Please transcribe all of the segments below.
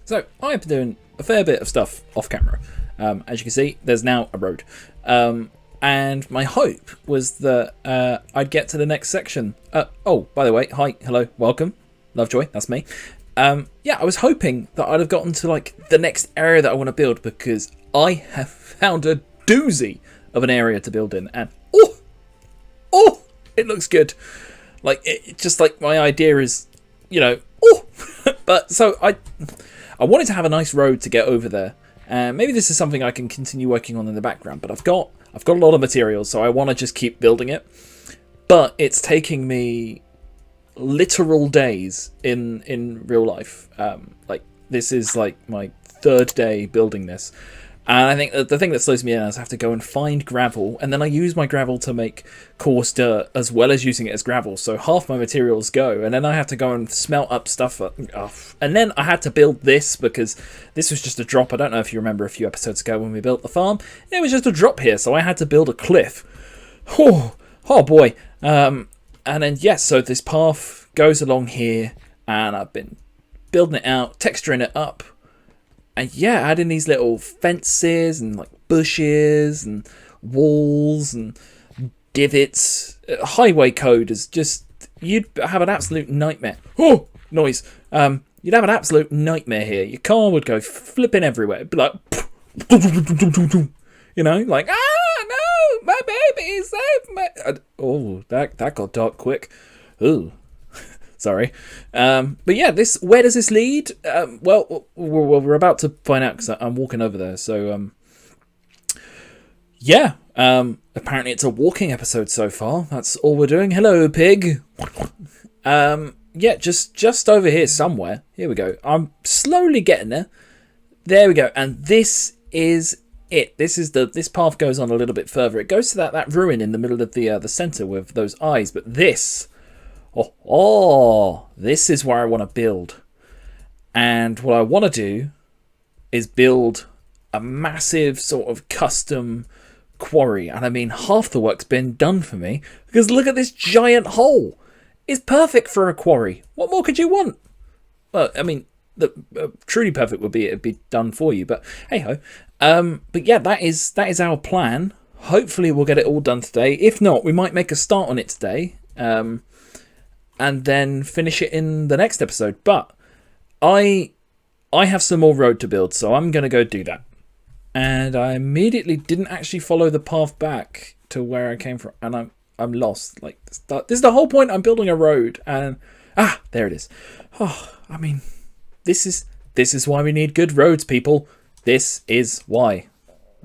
So I've been doing a fair bit of stuff off camera. As you can see, there's now a road. And my hope was that I'd get to the next section. Oh, by the way, hi, hello, welcome. Lovejoy, that's me. Yeah, I was hoping that I'd have gotten to like the next area that I want to build, because I have found a doozy of an area to build in. And oh, it looks good. Like, it just like my idea is, you know, but so I wanted to have a nice road to get over there. And maybe this is something I can continue working on in the background, but I've got a lot of materials, so I want to just keep building it. But it's taking me literal days in real life. Like, this is like my third day building this. And I think that the thing that slows me down is I have to go and find gravel, and then I use my gravel to make coarse dirt as well as using it as gravel. So half my materials go, and then I have to go and smelt up stuff. And then I had to build this because this was just a drop. I don't know if you remember a few episodes ago when we built the farm. It was just a drop here, so I had to build a cliff. Oh boy. And then, yes, so this path goes along here, and I've been building it out, texturing it up. And yeah, adding these little fences and like bushes and walls and divots. Highway code is just, you'd have an absolute nightmare. Oh, noise. You'd have an absolute nightmare here. Your car would go flipping everywhere. It'd be like, you know, like, no, my baby, save me. Oh, that got dark quick. Ooh. Sorry. But yeah, where does this lead? Well, we're about to find out because I'm walking over there. So, yeah. Apparently it's a walking episode so far. That's all we're doing. Hello, pig. Yeah, just over here somewhere. Here we go. I'm slowly getting there. There we go. And this is it. This path goes on a little bit further. It goes to that ruin in the middle of the center with those eyes. But this... this is where I want to build. And what I want to do is build a massive sort of custom quarry. And I mean, half the work's been done for me, because look at this giant hole. It's perfect for a quarry. What more could you want? Well, I mean, the truly perfect would be it'd be done for you, but hey ho. But yeah, that is our plan. Hopefully we'll get it all done today. If not, we might make a start on it today. And then finish it in the next episode. But I have some more road to build, so I'm going to go do that. And I immediately didn't actually follow the path back to where I came from, and I'm lost. Like, this is the whole point. I'm building a road, and there it is. Oh, I mean, this is why we need good roads, people. This is why.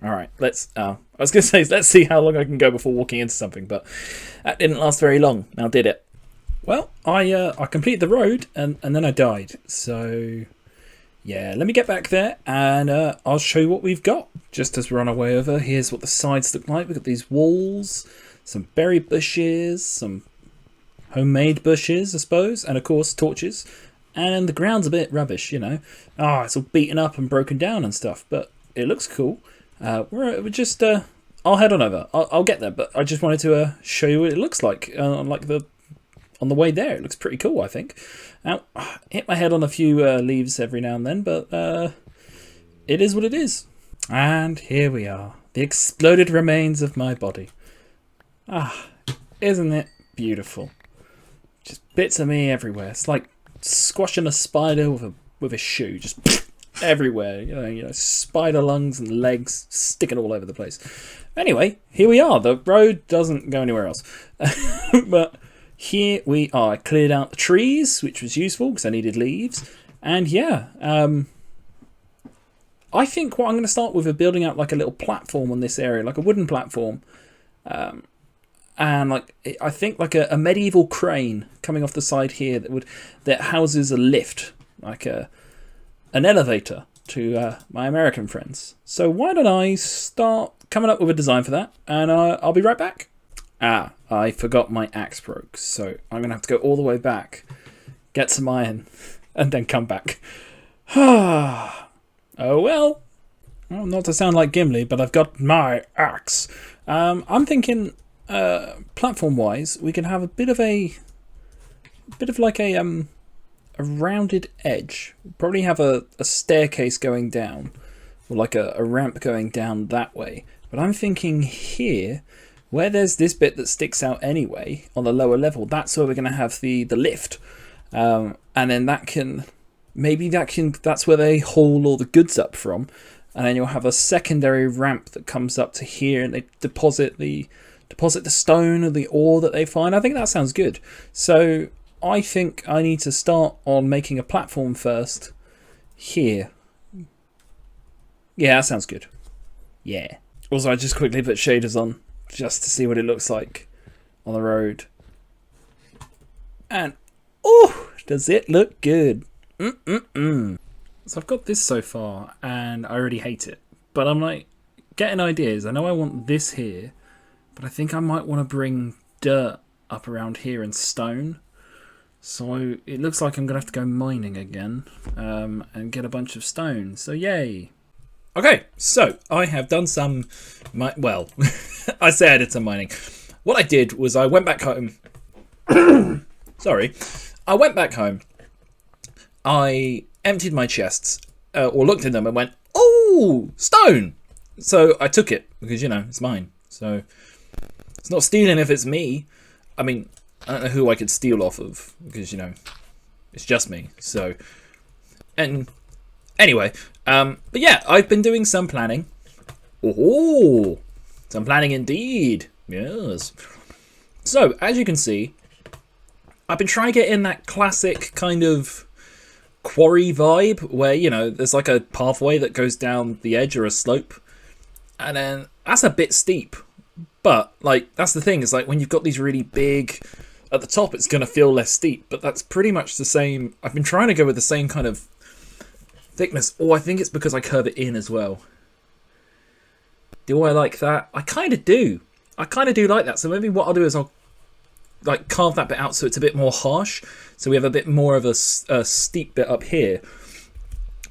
All right, I was going to say, let's see how long I can go before walking into something, but that didn't last very long. Now, did it? Well, I completed the road and then I died. So, yeah, let me get back there and I'll show you what we've got. Just as we're on our way over, here's what the sides look like. We've got these walls, some berry bushes, some homemade bushes, I suppose, and of course torches. And the ground's a bit rubbish, you know. It's all beaten up and broken down and stuff, but it looks cool. We're just, I'll head on over. I'll get there, but I just wanted to show you what it looks like, on the way there. It looks pretty cool, I think. Now, I hit my head on a few leaves every now and then, but it is what it is. And here we are. The exploded remains of my body. Isn't it beautiful? Just bits of me everywhere. It's like squashing a spider with a shoe. Just everywhere. You know, spider lungs and legs sticking all over the place. Anyway, here we are. The road doesn't go anywhere else. But... here we are. I cleared out the trees, which was useful because I needed leaves. And yeah, I think what I'm going to start with is building out like a little platform on this area, like a wooden platform. And like I think like a medieval crane coming off the side here that houses a lift, like an elevator to my American friends. So why don't I start coming up with a design for that, and I'll be right back. I forgot my axe broke, so I'm going to have to go all the way back, get some iron, and then come back. Oh well. Well, not to sound like Gimli, but I've got my axe. I'm thinking, platform-wise, we can have a bit of like a a rounded edge. We'll probably have a staircase going down, or like a ramp going down that way. But I'm thinking here, where there's this bit that sticks out anyway on the lower level, that's where we're going to have the lift, and then that's where they haul all the goods up from, and then you'll have a secondary ramp that comes up to here, and they deposit the stone or the ore that they find. I think that sounds good. So I think I need to start on making a platform first here. Yeah, that sounds good. Yeah. Also, I just quickly put shaders on just to see what it looks like on the road. And, oh, does it look good? So I've got this so far, and I already hate it. But I'm like, getting ideas. I know I want this here, but I think I might want to bring dirt up around here and stone. So it looks like I'm going to have to go mining again, and get a bunch of stone. So yay. Okay, so I have done some, well, I say I did some mining. What I did was I went back home. Sorry. I went back home. I emptied my chests, or looked in them and went, oh, stone. So I took it because, you know, it's mine. So it's not stealing if it's me. I mean, I don't know who I could steal off of because, you know, it's just me. So, and anyway, but yeah, I've been doing some planning. Oh, some planning indeed. Yes. So, as you can see, I've been trying to get in that classic kind of quarry vibe where, you know, there's like a pathway that goes down the edge or a slope. And then that's a bit steep. But, like, that's the thing. Is like when you've got these really big... At the top, it's going to feel less steep. But that's pretty much the same. I've been trying to go with the same kind of thickness. Oh, I think it's because I curve it in as well. Do I like that? I kind of do. I kind of do like that. So maybe what I'll do is I'll like carve that bit out so it's a bit more harsh. So we have a bit more of a steep bit up here.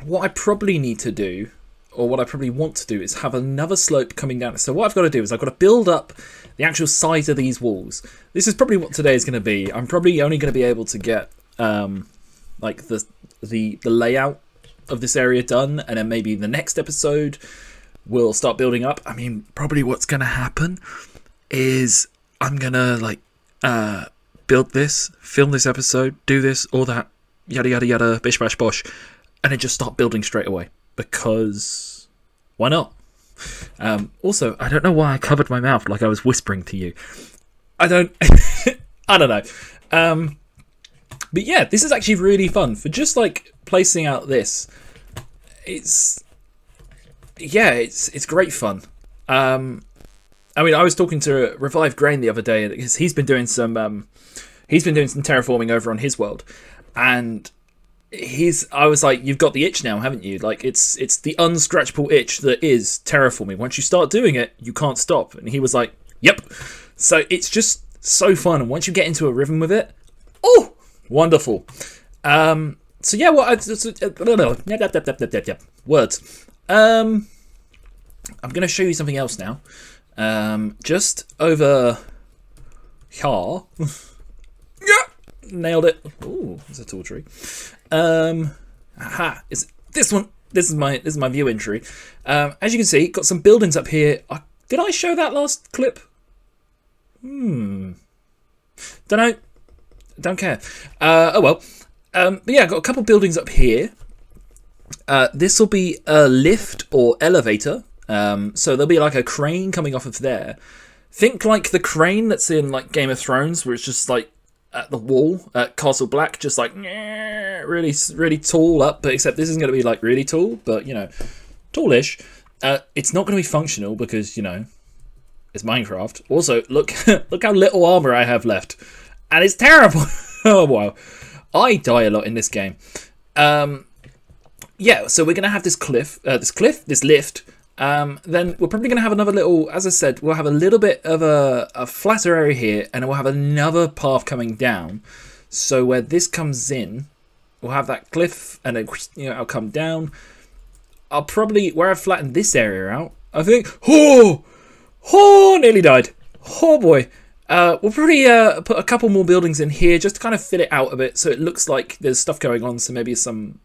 What I probably need to do, or what I probably want to do, is have another slope coming down. So what I've got to do is I've got to build up the actual size of these walls. This is probably what today is going to be. I'm probably only going to be able to get like the layout of this area done, and then maybe the next episode we'll start building up. I mean, probably what's going to happen is I'm going to like build this, film this episode, do this, all that, yada yada yada, bish bash bosh, and then just start building straight away. Because why not? Also, I don't know why I covered my mouth like I was whispering to you. I don't know. But yeah, this is actually really fun for just like placing out this. It's great fun. I mean, I was talking to Revived Grain the other day because he's been doing some terraforming over on his world, and I was like, you've got the itch now, haven't you? Like it's the unscratchable itch that is terraforming. Once you start doing it, you can't stop. And he was like, yep. So it's just so fun, and once you get into a rhythm with it, oh, wonderful. So yeah, words. I'm gonna show you something else now. Just over here. Yeah, nailed it. Ooh, it's a tall tree. Is this one? This is my view entry. As you can see, got some buildings up here. Did I show that last clip? Don't know. Don't care. Oh well. But yeah, I've got a couple buildings up here. This will be a lift or elevator. So there'll be like a crane coming off of there. Think like the crane that's in like Game of Thrones, where it's just like at the wall at Castle Black, just like really, really tall up. But except this isn't going to be like really tall, but you know, tallish. It's not going to be functional because you know it's Minecraft. Also, look how little armor I have left, and it's terrible. Oh wow, I die a lot in this game. Yeah, so we're going to have this lift. Then we're probably going to have another little, as I said, we'll have a little bit of a flatter area here, and we'll have another path coming down. So where this comes in, we'll have that cliff, and then, you know, I'll come down. I'll probably, where I've flattened this area out, I think, oh, nearly died. Oh boy. We'll probably put a couple more buildings in here just to kind of fit it out a bit, so it looks like there's stuff going on. So maybe some,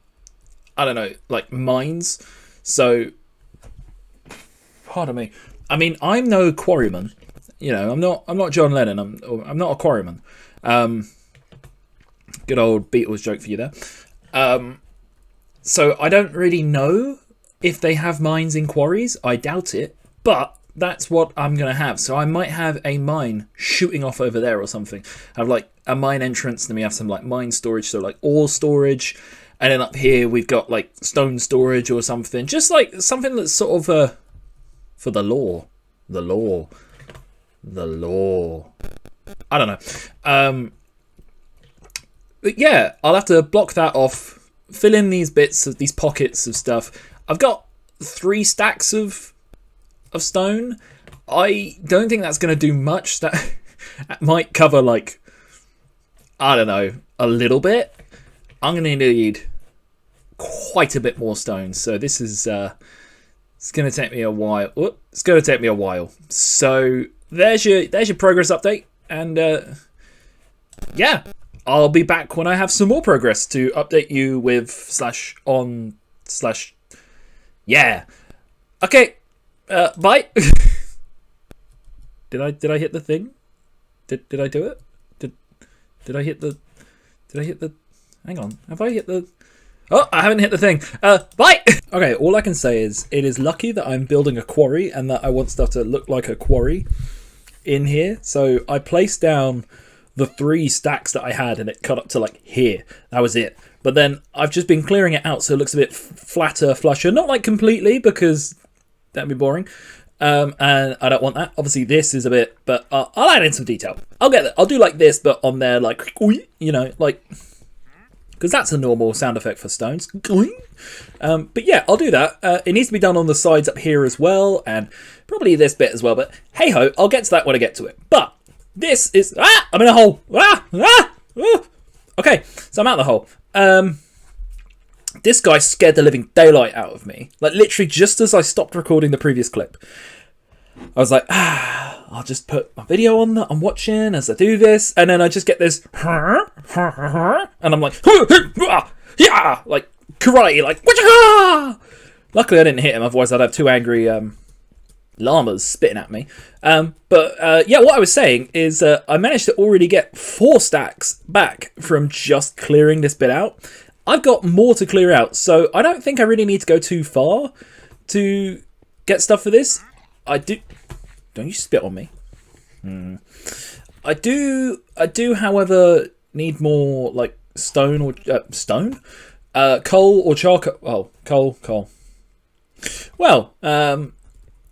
I don't know, like mines. So, pardon me. I mean, I'm no quarryman. You know, I'm not John Lennon. I'm not a quarryman. Good old Beatles joke for you there. So I don't really know if they have mines in quarries. I doubt it, but that's what I'm going to have. So I might have a mine shooting off over there or something. Have like a mine entrance, then we have some like mine storage, so like ore storage. And then up here we've got like stone storage or something. Just like something that's sort of for the lore. The lore. I don't know. But yeah, I'll have to block that off, fill in these bits of these pockets of stuff. I've got 3 stacks of stone. I don't think that's going to do much. That might cover like, I don't know, a little bit. I'm going to need quite a bit more stone. So this is it's going to take me a while. It's going to take me a while. So there's your progress update, and yeah, I'll be back when I have some more progress to update you with /on/ yeah. Okay. Bye. Did I hit the thing? Did I do it? Did I hit the hang on. Have I hit the Oh, I haven't hit the thing. Bye. Okay, all I can say is it is lucky that I'm building a quarry and that I want stuff to look like a quarry in here. So I placed down the 3 stacks that I had and it cut up to like here. That was it. But then I've just been clearing it out so it looks a bit flatter, flusher. Not like completely, because that'd be boring. And I don't want that. Obviously this is a bit, but I'll add in some detail. I'll get that. I'll do like this, but on there, like, you know, like, because that's a normal sound effect for stones. But yeah, I'll do that. It needs to be done on the sides up here as well, and probably this bit as well. But hey ho, I'll get to that when I get to it. But this is I'm in a hole. Okay, so I'm out of the hole. This guy scared the living daylight out of me. Like literally just as I stopped recording the previous clip. I was like, I'll just put my video on that I'm watching as I do this. And then I just get this. And I'm like, yeah, like karate, like, luckily I didn't hit him. Otherwise I'd have 2 angry llamas spitting at me. But yeah, what I was saying is I managed to already get 4 stacks back from just clearing this bit out. I've got more to clear out, so I don't think I really need to go too far to get stuff for this. I do. Don't you spit on me. I do, however, need more like stone or coal or charcoal. Oh, coal. Well, I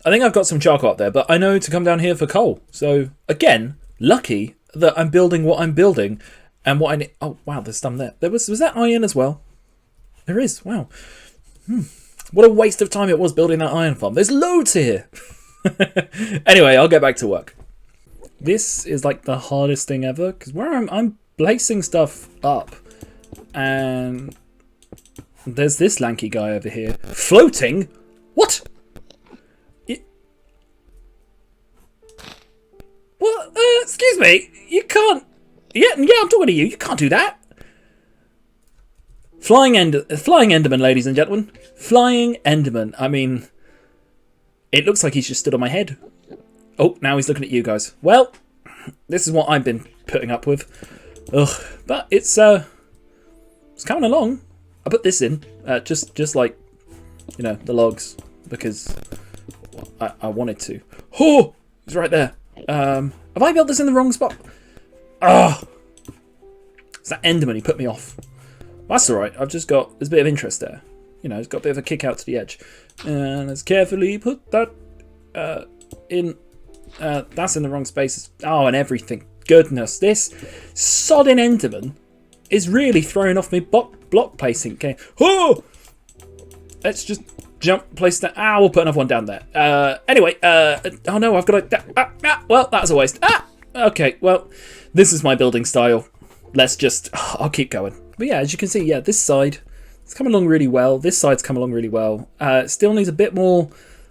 think I've got some charcoal up there, but I know to come down here for coal. So again, lucky that I'm building what I'm building. And what I need... Oh, wow, there's some there. Was that iron as well? There is. Wow. What a waste of time it was building that iron farm. There's loads here. Anyway, I'll get back to work. This is like the hardest thing ever. Because where I'm placing stuff up. And there's this lanky guy over here. Floating? What? What? Excuse me. You can't... Yeah, I'm talking to you. You can't do that. Flying Enderman, ladies and gentlemen. Flying Enderman. I mean, it looks like he's just stood on my head. Oh, now he's looking at you guys. Well, this is what I've been putting up with. Ugh, but it's coming along. I put this in, just like, you know, the logs, because I wanted to. Oh, it's right there. Have I built this in the wrong spot? Oh, it's that Enderman, he put me off. That's alright, I've just got, there's a bit of interest there. You know, it's got a bit of a kick out to the edge. And let's carefully put that in, that's in the wrong spaces. Oh, and everything. Goodness, this sodding Enderman is really throwing off me block placing. Okay. Oh! Let's just jump, place that. We'll put another one down there. Anyway, oh no, I've got to, well, that's a waste. Okay, well, this is my building style. Let's just, I'll keep going. But yeah, as you can see, yeah, this side, it's come along really well. This side's come along really well. It still needs a bit more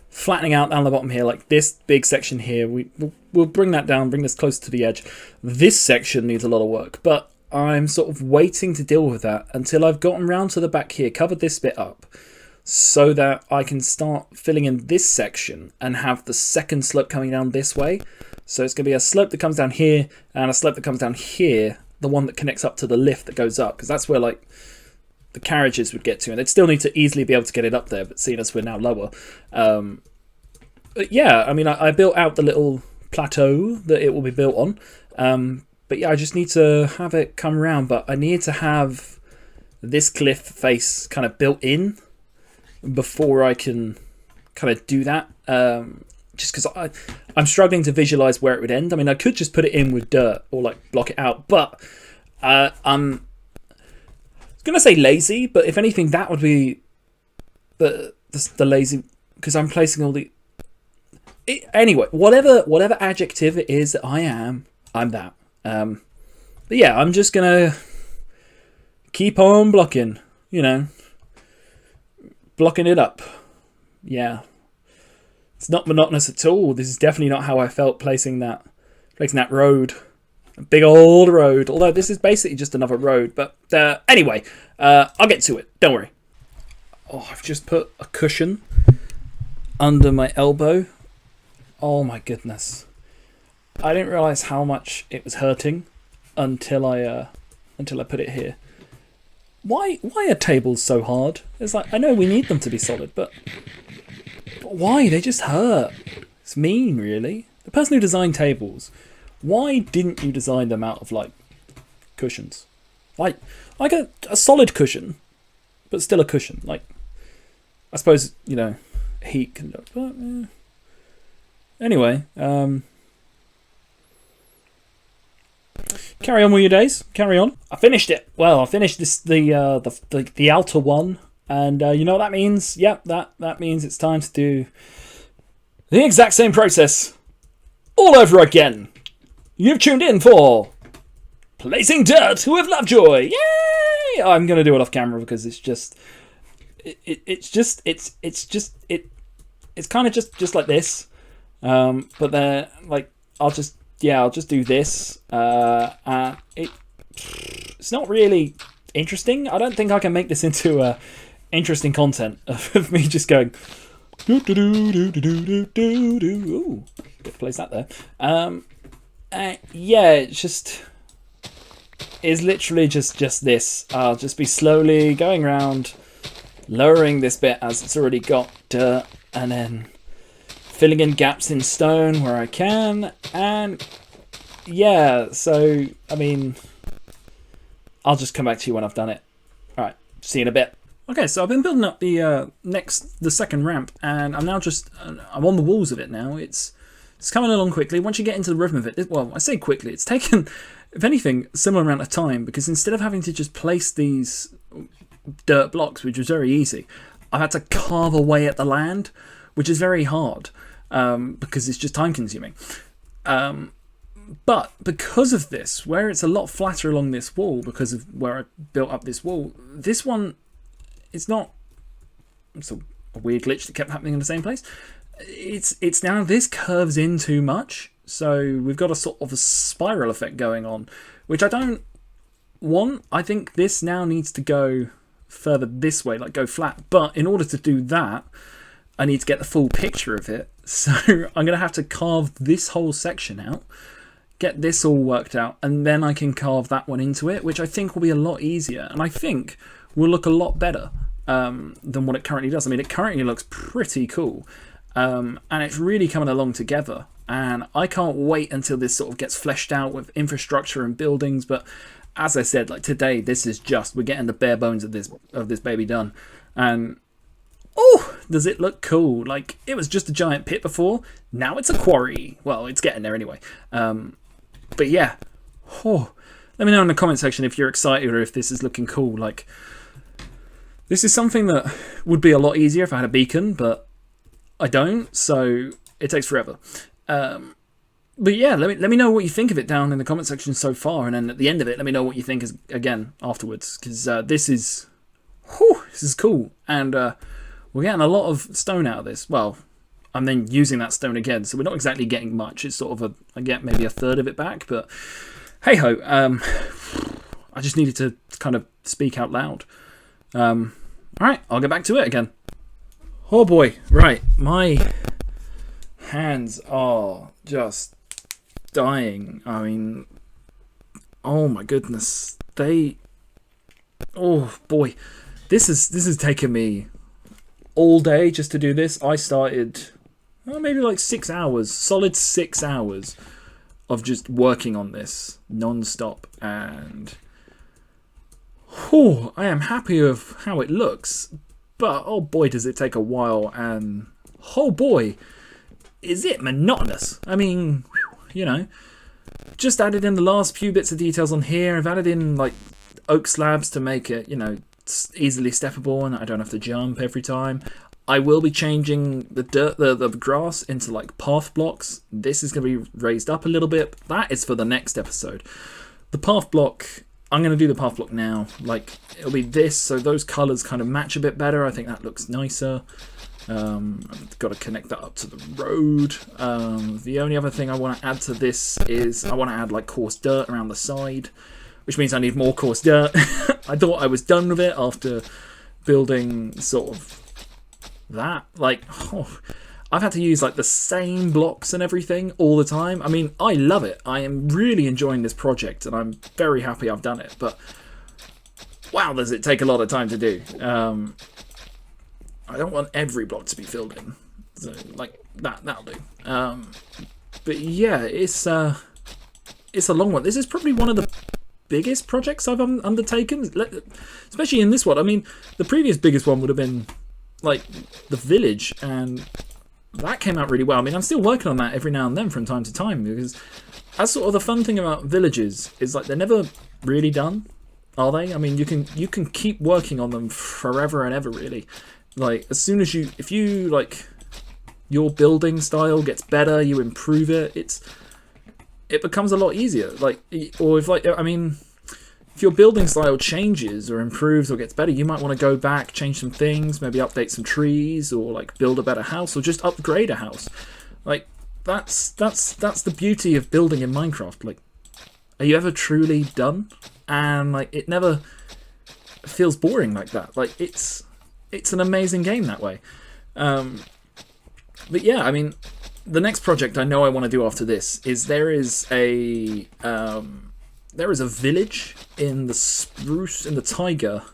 flattening out down the bottom here, like this big section here. We'll bring that down, bring this closer to the edge. This section needs a lot of work, but I'm sort of waiting to deal with that until I've gotten round to the back here, covered this bit up, so that I can start filling in this section and have the second slope coming down this way. So it's going to be a slope that comes down here and a slope that comes down here, the one that connects up to the lift that goes up, because that's where like the carriages would get to, and they'd still need to easily be able to get it up there, but seeing as we're now lower. But yeah, I mean, I built out the little plateau that it will be built on. But yeah, I just need to have it come around, but I need to have this cliff face kind of built in before I can kind of do that. Just because I'm struggling to visualize where it would end. I mean, I could just put it in with dirt or like block it out, but I'm going to say lazy, but if anything, that would be the lazy, because I'm placing all the... Anyway, whatever adjective it is that I am, I'm that. But yeah, I'm just gonna keep on blocking, you know, blocking it up. Yeah, it's not monotonous at all. This is definitely not how I felt placing that road, a big old road. Although this is basically just another road. But anyway, I'll get to it. Don't worry. Oh, I've just put a cushion under my elbow. Oh my goodness. I didn't realise how much it was hurting until I put it here. Why are tables so hard? It's like, I know we need them to be solid, but why? They just hurt. It's mean, really. The person who designed tables, why didn't you design them out of like cushions? Like a solid cushion, but still a cushion. Like, I suppose, you know, heat can... But, anyway, carry on with your days. Carry on. I finished it. Well, I finished this the outer one, and you know what that means? Yep, that means it's time to do the exact same process all over again. You've tuned in for Placing Dirt with Lovejoy. Yay! I'm gonna do it off camera because it's just it's kind of just like this. But then like I'll just do this. It's not really interesting. I don't think I can make this into interesting content of me just going do do do do do do do do. Ooh, good to place that there. Yeah, it's literally just this. I'll just be slowly going around, lowering this bit as it's already got dirt, and then filling in gaps in stone where I can, and yeah, so, I mean, I'll just come back to you when I've done it. Alright, see you in a bit. Okay, so I've been building up the second ramp, and I'm now I'm on the walls of it now. It's coming along quickly. Once you get into the rhythm of it, well, I say quickly, it's taken, if anything, a similar amount of time, because instead of having to just place these dirt blocks, which was very easy, I've had to carve away at the land, which is very hard. Because it's just time consuming. But because of this, where it's a lot flatter along this wall, because of where I built up this wall, this one, it's not... It's a weird glitch that kept happening in the same place. It's now this curves in too much, so we've got a sort of a spiral effect going on, which I don't want. I think this now needs to go further this way, like go flat. But in order to do that, I need to get the full picture of it. So I'm going to have to carve this whole section out, get this all worked out, and then I can carve that one into it, which I think will be a lot easier. And I think will look a lot better than what it currently does. I mean, it currently looks pretty cool. And it's really coming along together. And I can't wait until this sort of gets fleshed out with infrastructure and buildings. But as I said, like today, this is just, we're getting the bare bones of this baby done. And oh, does it look cool? Like, it was just a giant pit before. Now it's a quarry. Well, it's getting there anyway. But yeah. Oh, let me know in the comment section if you're excited or if this is looking cool. Like, this is something that would be a lot easier if I had a beacon, but I don't, so it takes forever. But yeah, let me know what you think of it down in the comment section so far, and then at the end of it, let me know what you think again afterwards, because this is cool, and we're getting a lot of stone out of this. Well, I'm then using that stone again. So we're not exactly getting much. It's sort of I get maybe a third of it back, but hey ho. I just needed to kind of speak out loud. All right, I'll get back to it again. Oh boy, right, my hands are just dying. I mean, oh my goodness, oh boy, this is taking me all day just to do this. I started maybe like 6 hours, solid 6 hours of just working on this non-stop, and I am happy with how it looks, but oh boy does it take a while, and oh boy is it monotonous. I mean, you know, just added in the last few bits of details on here. I've added in like oak slabs to make it, you know, easily steppable and I don't have to jump every time. I will be changing the dirt, the grass into like path blocks. This is going to be raised up a little bit. That is for the next episode. The path block, I'm going to do the path block now. Like, it'll be this, so those colours kind of match a bit better. I think that looks nicer. I've got to connect that up to the road. The only other thing I want to add to this is I want to add like coarse dirt around the side, which means I need more coarse dirt. I thought I was done with it after building sort of that. Like, I've had to use like the same blocks and everything all the time. I mean, I love it. I am really enjoying this project and I'm very happy I've done it. But wow, does it take a lot of time to do. I don't want every block to be filled in. So like that'll do. But yeah, it's a long one. This is probably one of the biggest projects I've undertaken, especially in this one. I mean, the previous biggest one would have been like the village, and that came out really well. I mean, I'm still working on that every now and then from time to time, because that's sort of the fun thing about villages is like they're never really done, are they? I mean, you can keep working on them forever and ever, really. Like, as soon as if you like your building style gets better, you improve it, it becomes a lot easier. Like, or if like, I mean, if your building style changes or improves or gets better, you might want to go back, change some things, maybe update some trees, or like build a better house, or just upgrade a house. Like, that's the beauty of building in Minecraft. Like, are you ever truly done? And like, it never feels boring like that. Like, it's an amazing game that way. But yeah, I mean, the next project I know I want to do after this is there is a village in the spruce, in the taiga,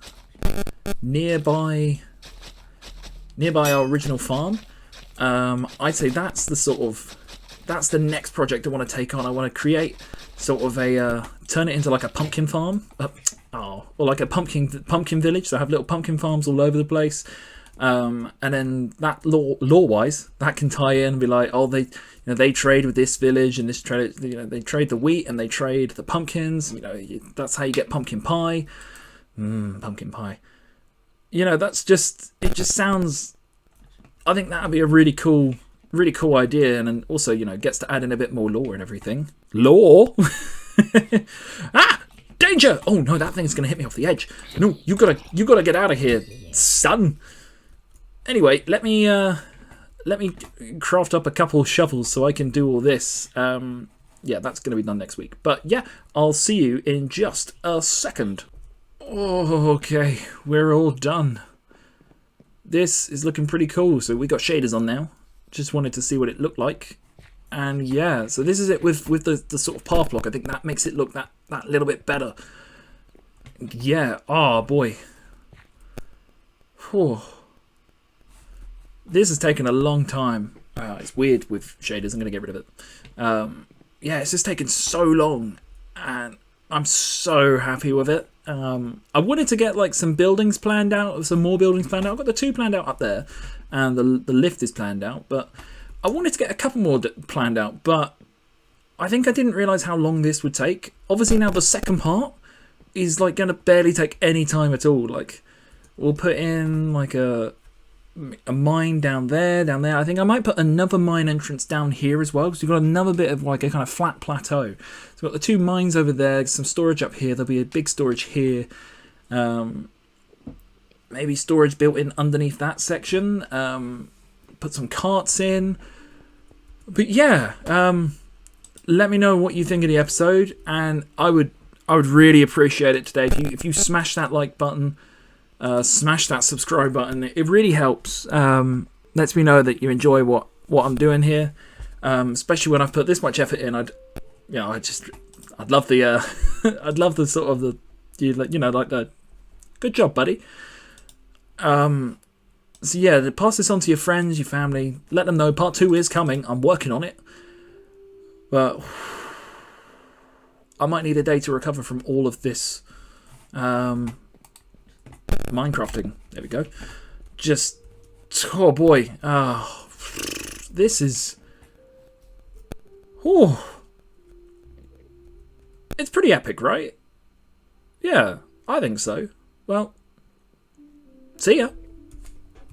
nearby our original farm. I'd say that's the next project I want to take on. I want to create sort of turn it into like a pumpkin farm, or like a pumpkin village. So I have little pumpkin farms all over the place. And then that law-wise, that can tie in and be like, oh, they trade with this village and this trade, they trade the wheat and they trade the pumpkins. That's how you get pumpkin pie. Pumpkin pie. It just sounds. I think that would be a really cool idea, and then also gets to add in a bit more lore and everything. Lore. Ah! Danger! Oh no, that thing's gonna hit me off the edge. No, you gotta get out of here, son. Anyway, let me craft up a couple shovels so I can do all this. Yeah, that's gonna be done next week. But yeah, I'll see you in just a second. Oh, okay, we're all done. This is looking pretty cool. So we got shaders on now. Just wanted to see what it looked like. And yeah, so this is it with the sort of path block. I think that makes it look that little bit better. Yeah, oh boy. Whew. This has taken a long time. It's weird with shaders, I'm going to get rid of it. Yeah, it's just taken so long, and I'm so happy with it. I wanted to get like some buildings planned out, some more buildings planned out. I've got the 2 planned out up there, and the lift is planned out, but I wanted to get a couple more planned out, but I think I didn't realise how long this would take. Obviously now the second part is like going to barely take any time at all. Like, we'll put in like a mine down there. I think I might put another mine entrance down here as well, because we've got another bit of like a kind of flat plateau. So we've got the 2 mines over there, some storage up here, there'll be a big storage here. Maybe storage built in underneath that section. put some carts in. But yeah, let me know what you think of the episode, and I would really appreciate it today if you smash that like button, smash that subscribe button. It really helps. Lets me know that you enjoy what I'm doing here, especially when I've put this much effort in. I'd love the I'd love the sort of the like the good job, buddy. So yeah, pass this on to your friends, your family. Let them know part 2 is coming. I'm working on it. But I might need a day to recover from all of this Minecrafting. There we go. Just, oh boy. This is... Oh. It's pretty epic, right? Yeah, I think so. Well, see ya.